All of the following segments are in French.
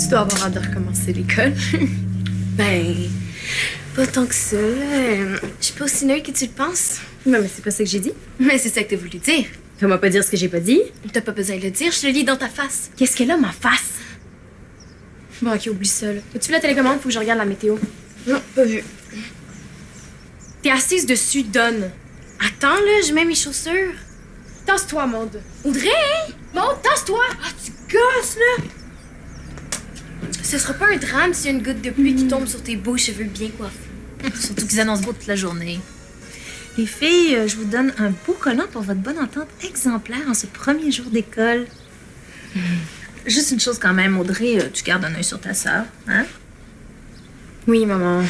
Tu dois avoir hâte de recommencer l'école. Ben, pas tant que ça. Je suis pas aussi nulle que tu le penses. Non, mais c'est pas ça que j'ai dit. Mais c'est ça que t'as voulu dire. Fais-moi pas dire ce que j'ai pas dit. T'as pas besoin de le dire, je te le lis dans ta face. Qu'est-ce qu'elle a, ma face? Bon, ok, oublie ça, là. As-tu vu la télécommande? Faut que je regarde la météo. Non, pas vu. T'es assise dessus, donne. Attends, là, je mets mes chaussures. Tasse-toi, Maude. Audrey! Maude, tasse-toi! Ah, tu gosses, là! Ce sera pas un drame s'il y a une goutte de pluie qui tombe sur tes beaux cheveux bien coiffés. Surtout qu'ils annoncent beau toute la journée. Les filles, je vous donne un beau collant pour votre bonne entente exemplaire en ce premier jour d'école. Juste une chose quand même, Audrey, tu gardes un œil sur ta sœur, hein? Oui, maman.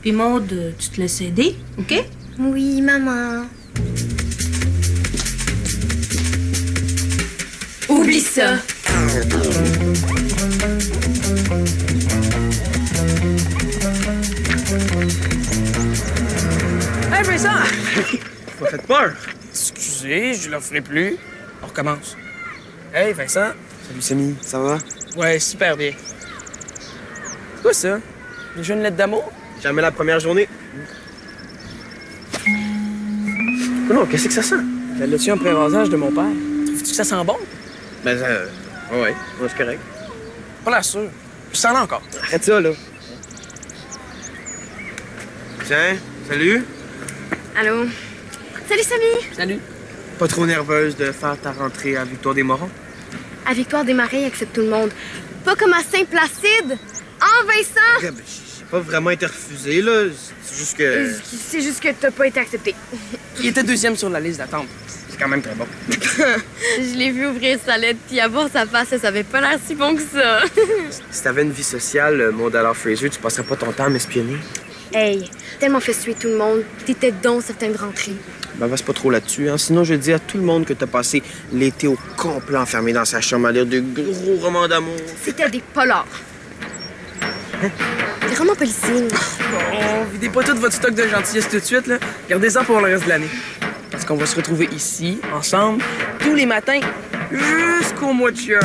Puis Maude, tu te laisses aider, OK? Oui, maman. Oublie ça! Hey Vincent! Pas fait peur. Excusez, je le ferai plus. On recommence. Hey Vincent! Salut Samy, ça va? Ouais, super bien. C'est quoi ça? Déjà une lettre d'amour? Jamais la première journée. Oh non, qu'est-ce que ça sent? La lotion après rasage de mon père. Trouves-tu que ça sent bon? Ben, ouais, c'est correct. Pas la sûre. Je sens là encore. Arrête ça, là. Tiens, salut. Allô? Salut, Samy! Salut. Pas trop nerveuse de faire ta rentrée à Victoire des Morons? À Victoire des Marais, accepte tout le monde. Pas comme à Saint-Placide. Ah, Vincent! Ben, j'ai pas vraiment été refusé, là. C'est juste que... C'est juste que t'as pas été accepté. Il était deuxième sur la liste d'attente. C'est quand même très bon. Je l'ai vu ouvrir sa lettre, puis à voir sa face, ça avait pas l'air si bon que ça. Si t'avais une vie sociale, mon Dollar Fraser, tu passerais pas ton temps à m'espionner. Hey, tellement fait suer tout le monde. T'étais donc certaine rentrée. Ben, va pas trop là-dessus, hein. Sinon, je dis à tout le monde que t'as passé l'été au complet enfermé dans sa chambre à lire de gros romans d'amour. C'était des polars. Des romans policiers. Bon, videz pas tout votre stock de gentillesse tout de suite, là. Gardez ça pour le reste de l'année. Parce qu'on va se retrouver ici, ensemble, tous les matins, jusqu'au mois de juin.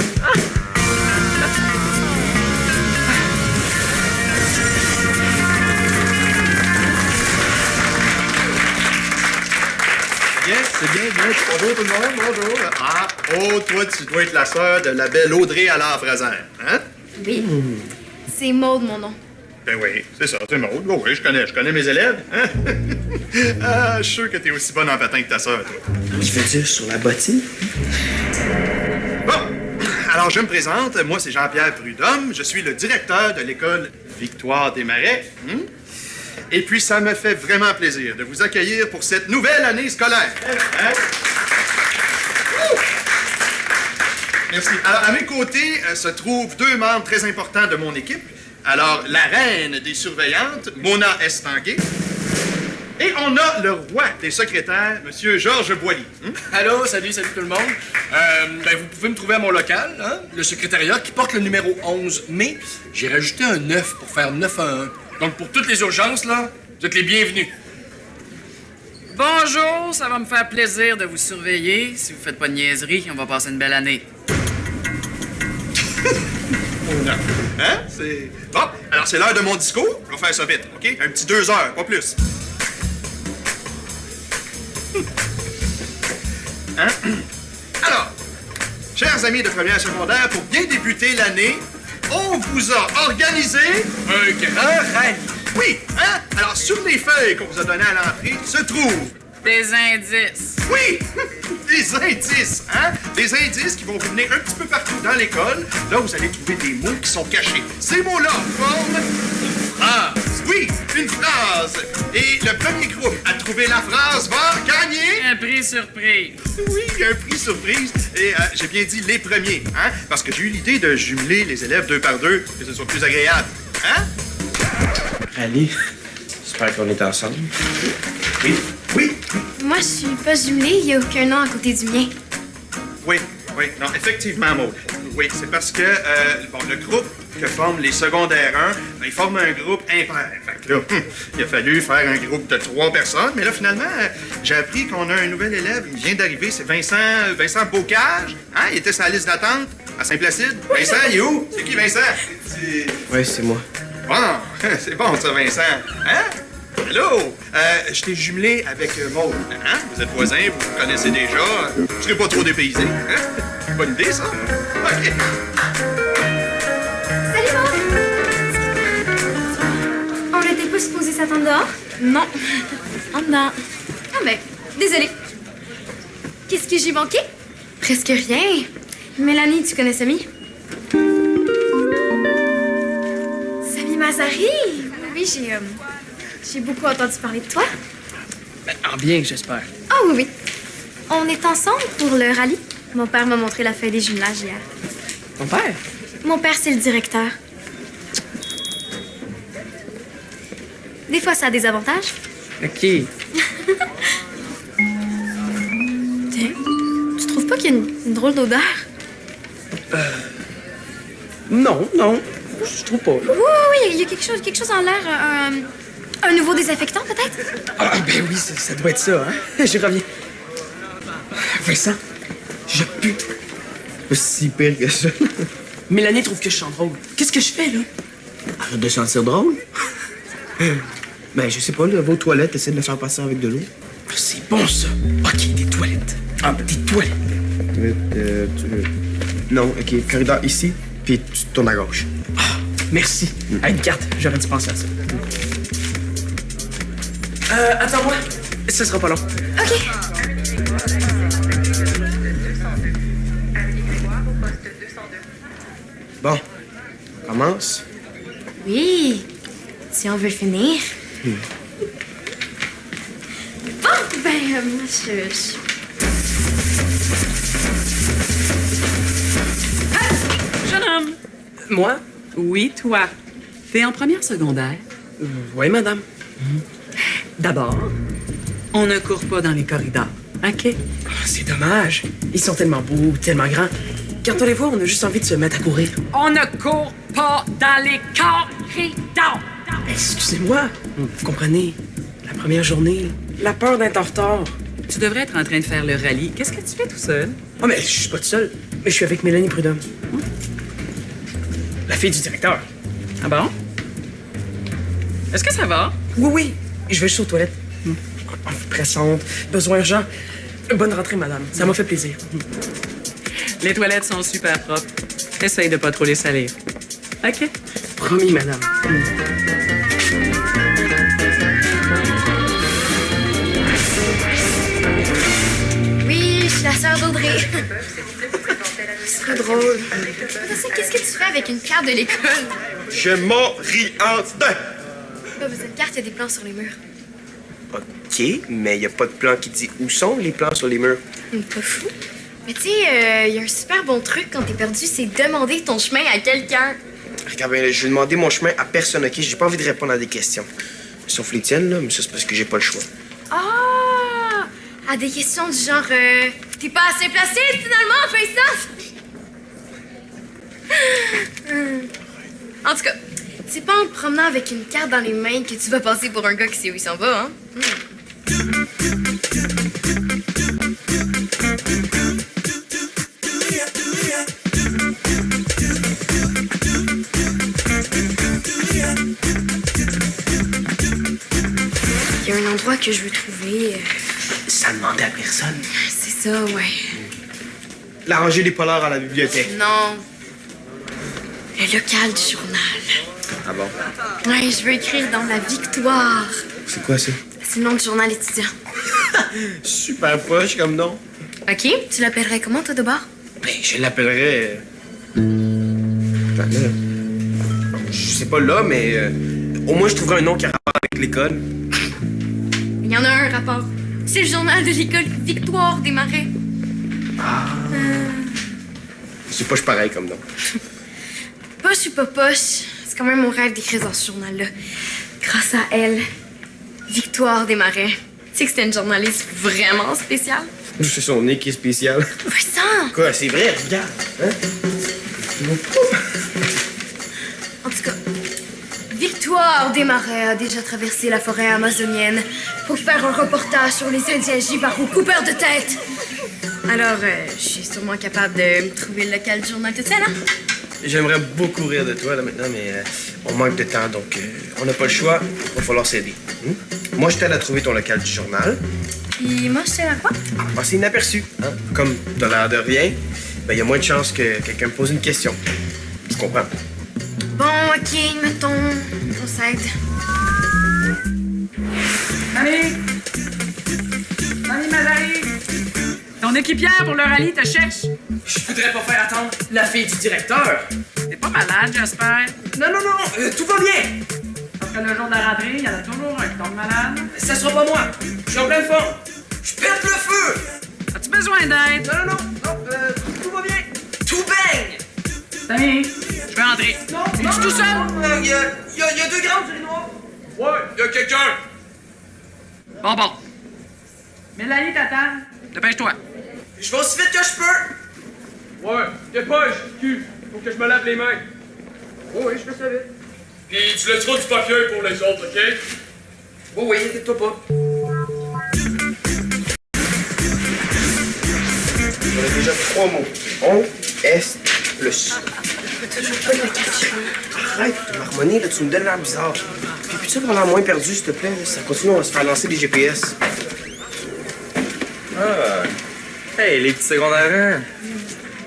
Bien, c'est bien. Bonjour tout le monde, bonjour. Ah, oh, toi, tu dois être la sœur de la belle Audrey à l'Arfraisin, hein? Oui. C'est Maude, mon nom. Ben oui, c'est ça, c'est Maude. Oh, oui, je connais mes élèves, hein? Ah, je suis sûr que t'es aussi bonne en patin que ta sœur, toi. Je veux dire, sur la bottine? Bon, alors je me présente. Moi, c'est Jean-Pierre Prudhomme. Je suis le directeur de l'école Victoire des Marais. Et puis, ça me fait vraiment plaisir de vous accueillir pour cette nouvelle année scolaire. Hein? Merci. Alors, à mes côtés se trouvent deux membres très importants de mon équipe. Alors, la reine des surveillantes, Mona Estanguet. Et on a le roi des secrétaires, M. Georges Boilly. Allô, salut tout le monde. Ben, vous pouvez me trouver à mon local, hein, le secrétariat, qui porte le numéro 11. Mais j'ai rajouté un 9 pour faire 911. Donc, pour toutes les urgences, là, vous êtes les bienvenus. Bonjour, ça va me faire plaisir de vous surveiller. Si vous faites pas de niaiseries, on va passer une belle année. Hein? C'est... Bon, alors c'est l'heure de mon discours. Je vais faire ça vite, OK? Un petit 2 heures, pas plus. Hein? Alors, chers amis de première secondaire, pour bien débuter l'année, on vous a organisé un grand rallye. Oui, hein? Alors, sur les feuilles qu'on vous a données à l'entrée se trouvent... Des indices. Oui! Des indices, hein? Des indices qui vont vous mener un petit peu partout dans l'école. Là, vous allez trouver des mots qui sont cachés. Ces mots-là forment une phrase. Oui, une phrase. Et le premier groupe à trouver la phrase va gagner... Un prix surprise. Oui, un prix surprise. Et j'ai bien dit les premiers, hein? Parce que j'ai eu l'idée de jumeler les élèves 2 par 2, que ce soit plus agréable. Hein? Allez, j'espère qu'on est ensemble. Oui, oui, Moi, je suis pas jumelée, il y a aucun nom à côté du mien. oui, oui. Non, effectivement, Maud. Oui, c'est parce que, bon, le groupe que forment les secondaires 1, ils forment un groupe impair. Fait que là, il a fallu faire un groupe de 3 personnes. Mais là, finalement, j'ai appris qu'on a un nouvel élève. Il vient d'arriver, c'est Vincent Bocage. Hein? Il était sur la liste d'attente à Saint-Placide. Vincent, il est où? C'est qui, Vincent? Ouais, c'est moi. Bon, c'est bon, ça, Vincent. Hein? Hello! Je t'ai jumelé avec Maud. Hein? Vous êtes voisins, vous vous connaissez déjà. Je serai pas trop dépaysé. Hein? Bonne idée, ça? OK. Salut, Maud! On n'était pas supposé s'attendre dehors? Non. En dedans. Ah ben, désolée. Qu'est-ce que j'ai manqué? Presque rien. Mélanie, tu connais Samy? Samy Mazari? Oui, j'ai beaucoup entendu parler de toi. En bien, j'espère. Ah oui, oui. On est ensemble pour le rallye. Mon père m'a montré la feuille des jumelages hier. Ton père? Mon père, c'est le directeur. Des fois, ça a des avantages. OK. Tiens, tu trouves pas qu'il y a une drôle d'odeur? Non, je trouve pas. Oui, oui, oui, il y a quelque chose en l'air. Un nouveau désinfectant, peut-être? Ah, ben oui, ça doit être ça, hein? Je reviens. Vincent, je pue. Pas si pire que ça. Mélanie trouve que je sens drôle. Qu'est-ce que je fais, là? Arrête de sentir drôle. Ben, je sais pas, là, va aux toilettes, essaie de le faire passer avec de l'eau. C'est bon, ça. OK, des toilettes. Ah, des toilettes. Non, OK, corridor ici, puis tu te tournes à gauche. Ah, merci. À une carte, j'aurais dû penser à ça. Attends-moi. Ce sera pas long. OK. Bon, on commence. Oui, si on veut finir. Bon, ben, moi, Jeune homme! Moi? Oui, toi. T'es en première secondaire. Oui, madame. D'abord, on ne court pas dans les corridors, OK? Ah, c'est dommage. Ils sont tellement beaux, tellement grands. Quand on les voit, on a juste envie de se mettre à courir. On ne court pas dans les corridors! Excusez-moi. Vous comprenez? La première journée, la peur d'être en retard. Tu devrais être en train de faire le rallye. Qu'est-ce que tu fais tout seul? Oh, mais je suis pas tout seul. Mais je suis avec Mélanie Prudhomme. La fille du directeur. Ah bon? Est-ce que ça va? Oui, oui. Je vais juste aux toilettes. Pressante, besoin urgent. Bonne rentrée, madame. Ça m'a fait plaisir. Les toilettes sont super propres. Essaye de pas trop les salir. OK? Promis, madame. Oui, je suis la sœur d'Audrey. C'est trop drôle. Qu'est-ce que tu fais avec une carte de l'école? Je m'oriente. Pas besoin de carte, il y a des plans sur les murs. OK, mais il a pas de plan qui dit où sont les plans sur les murs. Pas fou. Mais tu sais, il y a un super bon truc quand t'es perdu, c'est demander ton chemin à quelqu'un. Regarde bien, je vais demander mon chemin à personne, OK? J'ai pas envie de répondre à des questions. Sauf les tiennes, là, mais ça, c'est parce que j'ai pas le choix. Ah! À des questions du genre, t'es pas assez placé finalement, Vincent? En tout cas, c'est pas en te promenant avec une carte dans les mains que tu vas passer pour un gars qui sait où il s'en va, hein? Il y a un endroit que je veux trouver. Ça demandait à personne. C'est ça, ouais. La rangée des polars à la bibliothèque. Non. Le local du journal. Ah bon? Ouais, je veux écrire dans la Victoire. C'est quoi ça? C'est le nom du journal étudiant. Super poche comme nom. OK. Tu l'appellerais comment, toi, de bord? Ben, je l'appellerais... Attends, là. Je sais pas là, mais... Au moins, je trouverai un nom qui a rapport avec l'école. Il y en a un rapport. C'est le journal de l'école Victoire des Marais. C'est pas pareil comme nom. Poche ou pas poche, c'est quand même mon rêve d'écrire dans ce journal-là. Grâce à elle, Victoire des Marais. Tu sais que c'était une journaliste vraiment spéciale? C'est son nez qui est spécial. Vincent! Quoi, c'est vrai, regarde. Hein? En tout cas, Victoire des Marais a déjà traversé la forêt amazonienne pour faire un reportage sur les Indiens Jivaros coupeurs de tête. Alors, je suis sûrement capable de me trouver le local du journal tout seul, hein? J'aimerais beaucoup rire de toi là maintenant, mais on manque de temps, donc on n'a pas le choix. Il va falloir s'aider. Moi, je t'aide à trouver ton local du journal. Puis moi, je sais à quoi? Ah, c'est inaperçu. Hein? Comme t'as l'air de rien, ben il y a moins de chances que quelqu'un me pose une question. Tu comprends? Bon, OK, mettons, on s'aide. Mamie! Mamie Mazari! Ton équipière pour le rallye te cherche. Je voudrais pas faire attendre la fille du directeur. T'es pas malade, j'espère. Non, tout va bien. Parce que le jour de la rentrée, il y en a toujours un qui tombe malade. Ça sera pas moi. Je suis en pleine forme. Je pète le feu. As-tu besoin d'aide? Non, tout va bien. Tout baigne. Sammy, je vais entrer. Es-tu tout seul? Il y a 2 grammes sur les noirs. Ouais, y a quelqu'un! Bon. Mélanie t'attend. Dépêche-toi. Je vais aussi vite que je peux. Ouais, dépêche, cul. Faut que je me lave les mains. Oui, je fais ça vite. Puis tu laisseras du papier pour les autres, OK? Oui, inquiète-toi pas. On a déjà 3 mots. On, est, plus. Arrête de marmonner, là, tu me donnes l'air bizarre. Puis peux-tu avoir l'air moins perdu, s'il te plaît? Là? Ça continue, on va se faire lancer des GPS. Ah! Hey, les petits secondaires!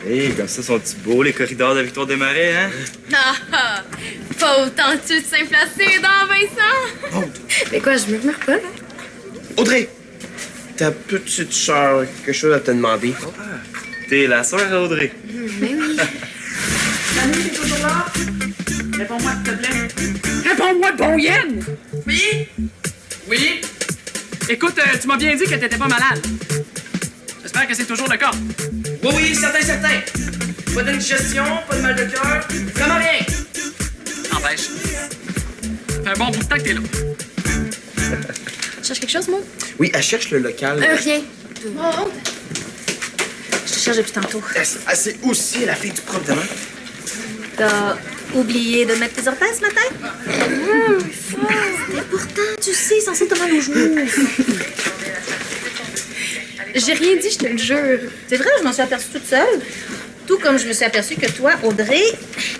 Hey, comme ça, sont-ils beaux, les corridors de Victoire des Marais, hein? Ah, pas autant tu de s'implacer dans Vincent! Aude. Mais quoi, je murmure pas, là? Audrey! Ta petite sœur, quelque chose à te demander. T'es la sœur à Audrey. Mais oui. Sammy, t'es toujours là? Réponds-moi, s'il te plaît. Réponds-moi, bon Yen! Oui? Oui? Écoute, tu m'as bien dit que t'étais pas malade. J'espère que c'est toujours le cas. Oui, certain. Pas d'indigestion, pas de mal de cœur, vraiment rien. N'empêche. Ça fait un bon bout de temps que t'es là. Tu cherches quelque chose, moi? Oui, elle cherche le local. Rien. Je te cherche depuis tantôt. C'est aussi la fille du prof demain. T'as oublié de mettre tes orteils ce matin? C'est important, tu sais, censé te mal aux genoux. J'ai rien dit, je te le jure. C'est vrai, je m'en suis aperçue toute seule. Tout comme je me suis aperçue que toi, Audrey,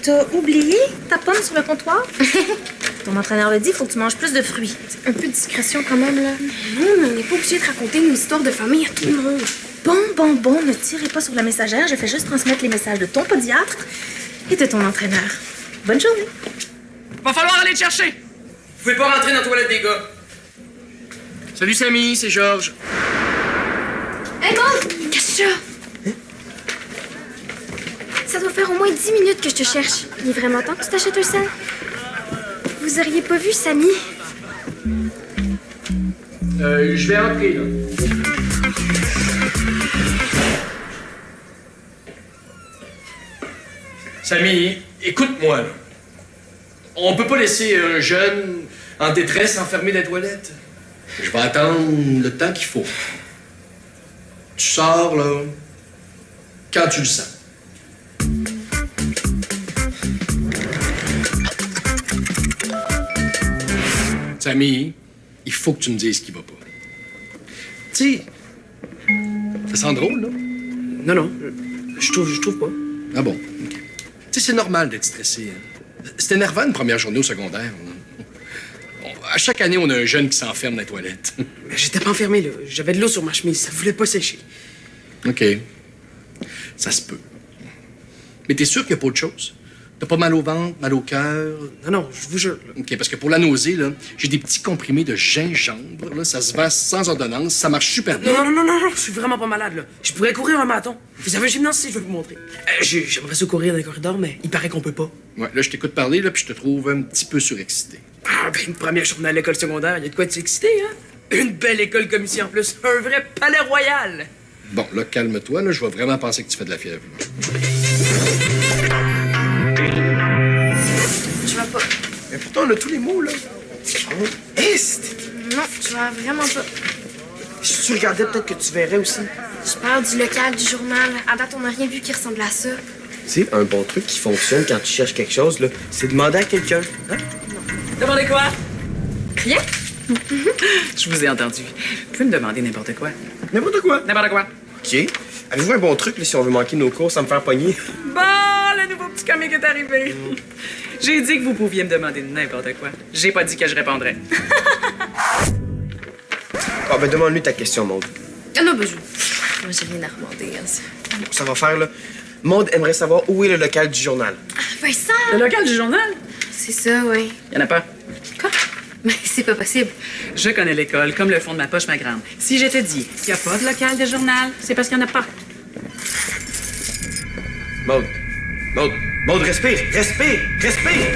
t'as oublié ta pomme sur le comptoir. Ton entraîneur le dit, faut que tu manges plus de fruits. Un peu de discrétion quand même, là. Non, mais on n'est pas obligé de raconter une histoire de famille à tout le monde. Bon, ne tirez pas sur la messagère. Je fais juste transmettre les messages de ton podiatre et de ton entraîneur. Bonne journée. Va falloir aller te chercher. Vous pouvez pas rentrer dans la toilette des gars. Salut, Samy, c'est Georges. Hey, Maud! Qu'est-ce que ça? Ça doit faire au moins 10 minutes que je te cherche. Il est vraiment temps que tu t'achètes un sel. Vous auriez pas vu Samy? Je vais entrer, là. Samy, écoute-moi, là. On peut pas laisser un jeune en détresse enfermé dans les toilettes. Je vais attendre le temps qu'il faut. Tu sors, là, quand tu le sens. Samy, il faut que tu me dises ce qui va pas. Tu sais, Ça sent drôle, là? non, je trouve pas. Ah bon? OK. Tu sais, c'est normal d'être stressé. Hein. C'est énervant une première journée au secondaire. À chaque année, on a un jeune qui s'enferme dans les toilettes. Mais j'étais pas enfermé, là. J'avais de l'eau sur ma chemise, ça voulait pas sécher. OK. Ça se peut. Mais t'es sûr qu'il n'y a pas autre chose? T'as pas mal au ventre, mal au cœur? Non, je vous jure. Là. OK, parce que pour la nausée, là, j'ai des petits comprimés de gingembre. Là, ça se vend sans ordonnance. Ça marche super bien. Non, je suis vraiment pas malade, là. Je pourrais courir un marathon. Vous avez un gymnase ici, je vais vous montrer. J'aimerais ça courir dans les corridors, mais il paraît qu'on peut pas. Ouais, là, je t'écoute parler, là, puis je te trouve un petit peu surexcité. Ah, Ah, ben, une première journée à l'école secondaire, y a de quoi t'exciter, hein? Une belle école comme ici en plus, un vrai palais royal! Bon, là, calme-toi, là, je vais vraiment penser que tu fais de la fièvre. Je vois pas. Mais pourtant, on a tous les mots, là. Est! Non, je vois vraiment pas. Si tu regardais, peut-être que tu verrais aussi. Je parle du local, du journal. À date, on n'a rien vu qui ressemble à ça. Tu sais, un bon truc qui fonctionne quand tu cherches quelque chose, là, c'est demander à quelqu'un. Hein? Demandez quoi? Rien? Je vous ai entendu. Vous pouvez me demander n'importe quoi. N'importe quoi. N'importe quoi. OK. Avez-vous un bon truc, là, si on veut manquer nos cours sans me faire pogner? Bon, le nouveau petit comique est arrivé. J'ai dit que vous pouviez me demander n'importe quoi. J'ai pas dit que je répondrais. Ah, ben, demande-lui ta question, Maude. Ah non, ben, moi, j'ai rien à demander. Hein, ça. Ça va faire, là. Maude aimerait savoir où est le local du journal. Vincent! Le local du journal? C'est ça, oui. Y en a pas. Quoi? Mais c'est pas possible. Je connais l'école comme le fond de ma poche, ma grande. Si je te dis qu'il n'y a pas de local de journal, c'est parce qu'il n'y en a pas. Maude. Maude. Maude, respire. Respire. Respire.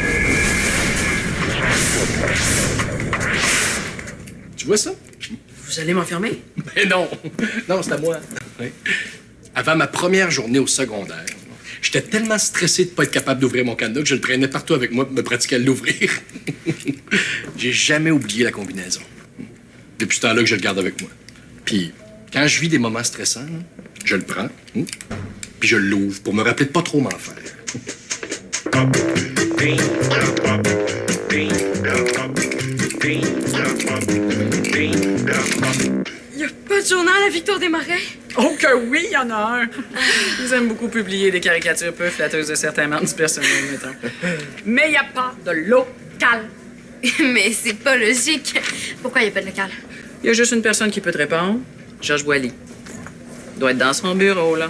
Tu vois ça? Vous allez m'enfermer? Ben non! Non, c'est à moi. Oui. Avant ma première journée au secondaire, j'étais tellement stressé de pas être capable d'ouvrir mon cadenas que je le traînais partout avec moi pour me pratiquer à l'ouvrir. J'ai jamais oublié la combinaison. Depuis ce temps-là que je le garde avec moi. Puis, quand je vis des moments stressants, je le prends, puis je l'ouvre pour me rappeler de pas trop m'en faire. Y a pas de journal à Victoire des Marais? Oh que oui, il y en a un! Ils aiment beaucoup publier des caricatures peu flatteuses de certains membres du personnel, mettons. Mais il n'y a pas de local. Mais c'est pas logique. Pourquoi y a pas de local? Il y a juste une personne qui peut te répondre. Georges Boilly. Doit être dans son bureau, là.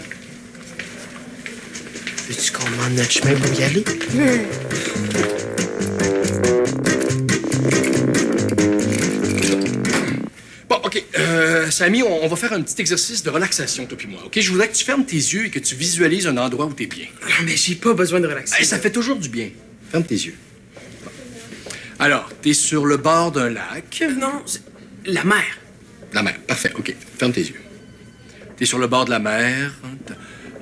Veux-tu qu'on demande notre chemin pour y aller? Bon, OK. Samy, on va faire un petit exercice de relaxation, toi puis moi. OK? Je voudrais que tu fermes tes yeux et que tu visualises un endroit où t'es bien. Non, mais j'ai pas besoin de relaxer. Hey, ça fait toujours du bien. Ferme tes yeux. Bon. Alors, t'es sur le bord d'un lac. Non, c'est la mer. La mer, parfait. OK. Ferme tes yeux. T'es sur le bord de la mer.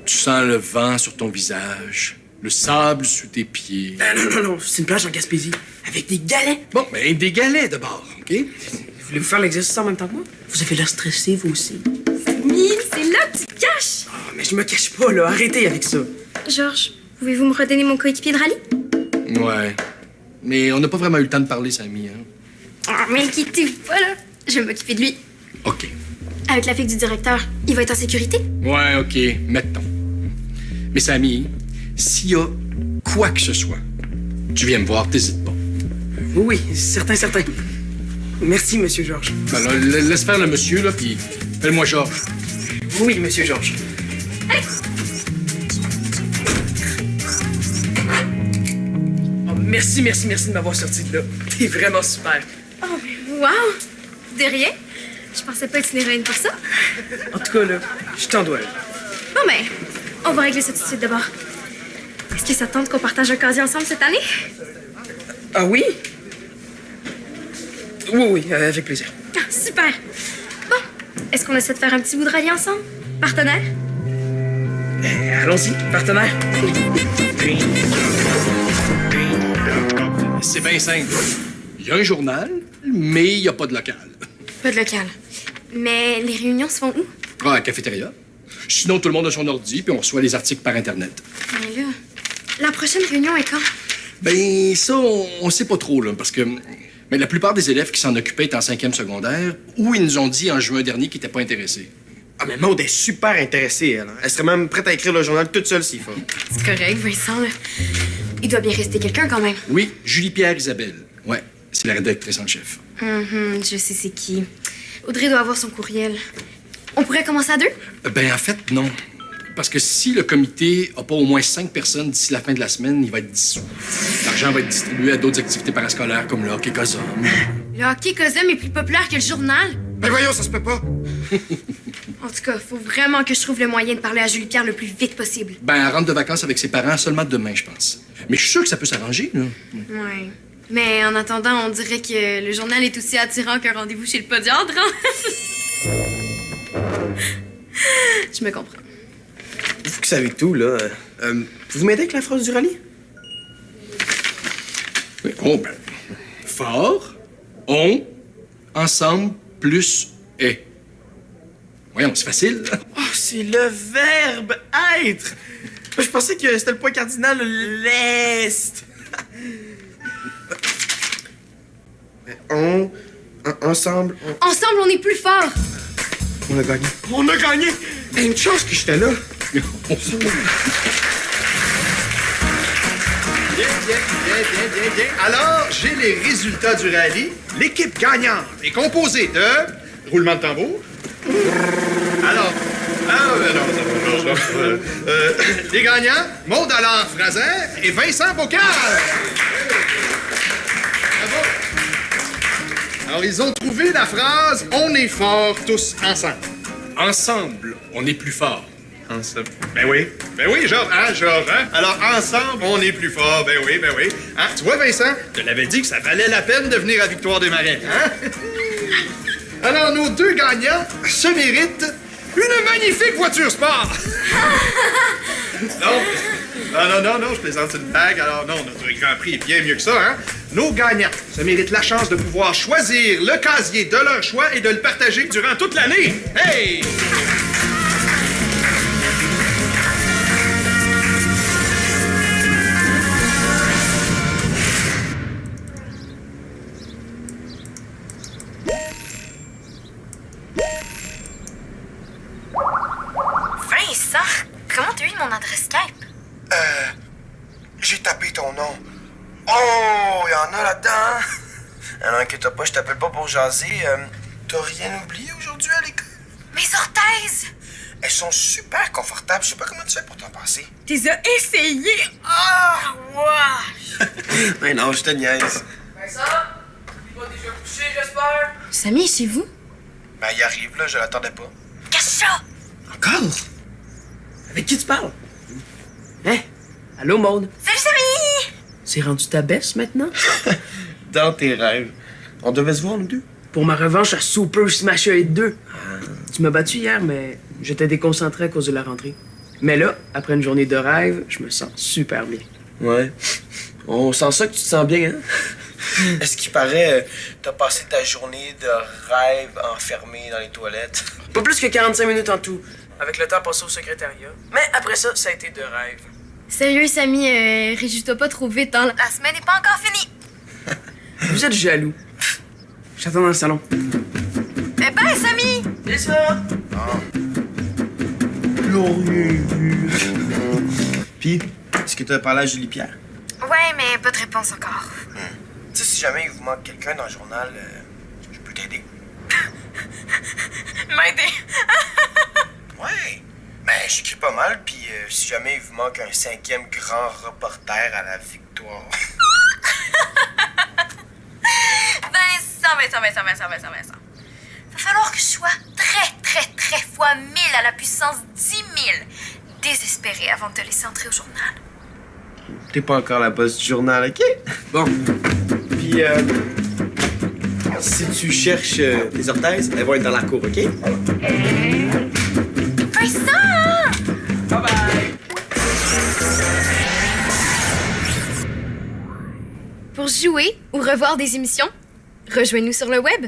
Tu sens le vent sur ton visage, le sable sous tes pieds. Non, c'est une plage en Gaspésie. Avec des galets. Bon, ben, des galets de bord, OK? Voulez-vous faire l'exercice en même temps que moi? Vous avez l'air stressé, vous aussi. Samy, c'est là que tu te caches! Ah, mais je me cache pas, là. Arrêtez avec ça. Georges, pouvez-vous me redonner mon coéquipier de rallye? Ouais. Mais on n'a pas vraiment eu le temps de parler, Samy, hein? Ah, mais inquiétez-vous pas, là. Je vais m'occuper de lui. OK. Avec la fille du directeur, il va être en sécurité? Ouais, OK. Mettons. Mais Samy, s'il y a quoi que ce soit, tu viens me voir, t'hésites pas. Oui, certain. Merci, Monsieur Georges. Ben là, laisse faire le monsieur, là, puis appelle-moi Georges. Oui, Monsieur Georges. Oh, merci de m'avoir sorti de là. T'es vraiment super. Oh, mais wow! De rien. Je pensais pas être une héroïne pour ça. En tout cas, là, je t'en dois. Bon, ben, on va régler ça tout de suite d'abord. Est-ce que ça tente qu'on partage un casier ensemble cette année? Ah oui? Oui, avec plaisir. Ah, super! Bon, est-ce qu'on essaie de faire un petit bout de rallye ensemble? Partenaire? Allons-y, partenaire. C'est bien simple. Il y a un journal, mais il n'y a pas de local. Pas de local. Mais les réunions se font où? Ah, à la cafétéria. Sinon, tout le monde a son ordi, puis on reçoit les articles par Internet. Mais là, la prochaine réunion est quand? Ben, ça, on sait pas trop, là, parce que mais la plupart des élèves qui s'en occupaient étaient en 5e secondaire, ou ils nous ont dit en juin dernier qu'ils n'étaient pas intéressés. Ah, mais Maude est super intéressée, elle. Elle serait même prête à écrire le journal toute seule s'il faut. C'est correct, Vincent, là. Il doit bien rester quelqu'un quand même. Oui, Julie-Pierre Isabelle. Ouais, c'est la rédactrice en chef. Je sais c'est qui. Audrey doit avoir son courriel. On pourrait commencer à 2? Ben, en fait, non. Parce que si le comité n'a pas au moins 5 personnes d'ici la fin de la semaine, il va être dissous. L'argent va être distribué à d'autres activités parascolaires comme le hockey Cosum. Le hockey Cosum est plus populaire que le journal. Ben voyons, ça se peut pas. En tout cas, faut vraiment que je trouve le moyen de parler à Julie-Pierre le plus vite possible. Ben, elle rentre de vacances avec ses parents seulement demain, je pense. Mais je suis sûr que ça peut s'arranger, là. Ouais. Mais en attendant, on dirait que le journal est aussi attirant qu'un rendez-vous chez le podiatre. Hein? Je me comprends. Vous qui savez tout, là. Vous m'aidez avec la phrase du rallye? Oui, oh, ben. Fort, on, ensemble, plus est. Voyons, c'est facile. Oh, c'est le verbe être! Je pensais que c'était le point cardinal, l'est. Ensemble, Ensemble, on est plus fort. on a gagné. On a gagné! Une chance que j'étais là. Bien. Alors, j'ai les résultats du rallye. L'équipe gagnante est composée de... Roulement de tambour. Alors... les gagnants, Maud Allard Fraser et Vincent Bocage. Bravo. Alors, ils ont trouvé la phrase « On est forts tous ensemble ». Ensemble, on est plus fort. Ensemble. Ben oui, Georges, hein? Alors, ensemble, on est plus fort, ben oui. Hein? Tu vois, Vincent, je te l'avais dit que ça valait la peine de venir à Victoire des Marais, hein? Alors, nos deux gagnants se méritent une magnifique voiture sport! Non, je plaisante, c'est une blague. Alors non, notre Grand Prix est bien mieux que ça, hein? Nos gagnants se méritent la chance de pouvoir choisir le casier de leur choix et de le partager durant toute l'année. Hey! Vincent, comment t'as eu mon adresse Skype? J'ai tapé ton nom. Oh, il y en a là-dedans. Alors, inquiète pas, je t'appelle pas pour jaser. T'as rien oublié aujourd'hui à l'école? Mes orthèses! Elles sont super confortables. Je sais pas comment tu fais pour t'en passer. T'es as essayé? Ah, ouais! Mais non, je te niaise. Vincent? Tu vas déjà couché, j'espère? Samy est chez vous? Ben, il arrive, là, je l'attendais pas. Cache ça! Encore? Avec qui tu parles? Hein? Allô, Maude? Salut, Samy! C'est rendu ta baisse maintenant? Dans tes rêves. On devait se voir, nous deux. Pour ma revanche à Super Smash 2. Tu m'as battu hier, mais j'étais déconcentré à cause de la rentrée. Mais là, après une journée de rêve, je me sens super bien. Ouais. On sent ça que tu te sens bien, hein? Est-ce qu'il paraît, t'as passé ta journée de rêve enfermé dans les toilettes? Pas plus que 45 minutes en tout, avec le temps passé au secrétariat. Mais après ça a été de rêve. Sérieux, Samy, réjouis-toi pas trop vite, hein? La semaine n'est pas encore finie. Vous êtes jaloux. J'attends dans le salon. Eh ben, Samy! C'est ça! Glorieux. Puis, est-ce que t'as parlé à Julie Pierre? Ouais, mais pas de réponse encore. Tu sais, si jamais il vous manque quelqu'un dans le journal, je peux t'aider. M'aider! Ouais. Ben, j'écris pas mal, puis si jamais il vous manque un 5e grand reporter à la victoire. Vincent. Va falloir que je sois très fois 1000 à la puissance 10 000 désespérée avant de te laisser entrer au journal. T'es pas encore la boss du journal, OK? Bon. Puis, si tu cherches tes orthèses, elles vont être dans la cour, OK? Vincent! Bye-bye! Pour jouer ou revoir des émissions, rejoignez-nous sur le web.